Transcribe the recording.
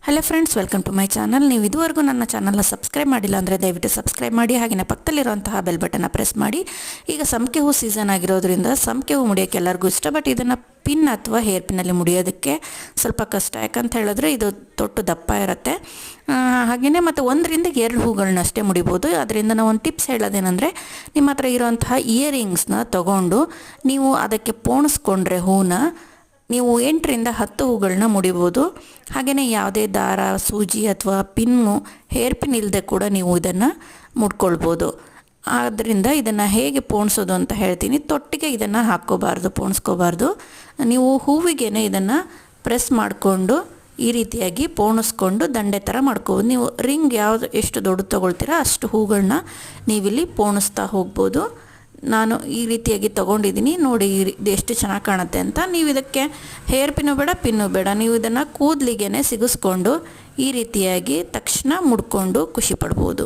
Hello friends, welcome to my channel. ನೀವು ಇದುವರೆಗೂ ನನ್ನ ಚಾನಲ್ನ ಸಬ್ಸ್ಕ್ರೈಬ್ ಮಾಡಿಲ್ಲ ಅಂದರೆ ದಯವಿಟ್ಟು ಸಬ್ಸ್ಕ್ರೈಬ್ ಮಾಡಿ. ಹಾಗೆಯೇ ಪಕ್ಕದಲ್ಲಿರುವಂತಹ ಬೆಲ್ ಬಟನ್ನ ಪ್ರೆಸ್ ಮಾಡಿ. ಈಗ ಸಂಪಿಗೆ ಹೂ ಸೀಸನ್ ಆಗಿರೋದ್ರಿಂದ ಸಂಪಿಗೆ ಹೂ ಮುಡಿಯೋಕ್ಕೆ ಎಲ್ಲರಿಗೂ ಇಷ್ಟ. ಬಟ್ ಇದನ್ನು ಪಿನ್ ಅಥವಾ ಹೇರ್ ಪಿನ್ನಲ್ಲಿ ಮುಡಿಯೋದಕ್ಕೆ ಸ್ವಲ್ಪ ಕಷ್ಟ. ಯಾಕಂತ ಹೇಳಿದ್ರೆ ಇದು ತೊಟ್ಟು ದಪ್ಪ ಇರುತ್ತೆ. ಹಾಗೆಯೇ ಮತ್ತು 1-2 ಹೂಗಳನ್ನ ಅಷ್ಟೇ ಮುಡಿಬೋದು. ಅದರಿಂದ ನಾವು ಒಂದು ಟಿಪ್ಸ್ ಹೇಳೋದೇನೆಂದರೆ, ನಿಮ್ಮ ಹತ್ರ ಇರೋಂತಹ ಇಯರಿಂಗ್ಸ್ನ ತೊಗೊಂಡು ನೀವು ಅದಕ್ಕೆ ಪೋಣಿಸ್ಕೊಂಡ್ರೆ ಹೂನ ನೀವು 8-10 ಹೂಗಳನ್ನ ಮುಡಿಬೋದು. ಹಾಗೆಯೇ ಯಾವುದೇ ದಾರ, ಸೂಜಿ ಅಥವಾ ಪಿನ್ನು, ಹೇರ್ ಪಿನ್ ಇಲ್ಲದೆ ಕೂಡ ನೀವು ಇದನ್ನು ಮುಡ್ಕೊಳ್ಬೋದು. ಆದ್ದರಿಂದ ಇದನ್ನು ಹೇಗೆ ಪೋಣಿಸೋದು ಅಂತ ಹೇಳ್ತೀನಿ. ತೊಟ್ಟಿಗೆ ಇದನ್ನು ಹಾಕ್ಕೋಬಾರ್ದು, ಪೋಣಿಸ್ಕೋಬಾರ್ದು. ನೀವು ಹೂವಿಗೆ ಇದನ್ನು ಪ್ರೆಸ್ ಮಾಡಿಕೊಂಡು ಈ ರೀತಿಯಾಗಿ ಪೋಣಿಸ್ಕೊಂಡು ದಂಡೆ ಥರ ಮಾಡ್ಕೋಬೋದು. ನೀವು ರಿಂಗ್ ಎಷ್ಟು ದೊಡ್ಡ ತೊಗೊಳ್ತೀರಾ ಅಷ್ಟು ಹೂಗಳನ್ನ ನೀವಿಲ್ಲಿ ಪೋಣಿಸ್ತಾ ಹೋಗ್ಬೋದು. ನಾನು ಈ ರೀತಿಯಾಗಿ ತೊಗೊಂಡಿದ್ದೀನಿ ನೋಡಿ, ಇದು ಎಷ್ಟು ಚೆನ್ನಾಗಿ ಕಾಣುತ್ತೆ ಅಂತ. ನೀವು ಇದಕ್ಕೆ ಹೇರ್ ಪಿನ್ನು ಬೇಡ, ಪಿನ್ನು ಬೇಡ. ನೀವು ಇದನ್ನು ಕೂದಲಿಗೆ ಸಿಗಿಸ್ಕೊಂಡು ಈ ರೀತಿಯಾಗಿ ತಕ್ಷಣ ಮುಡ್ಕೊಂಡು ಖುಷಿ ಪಡ್ಬೋದು.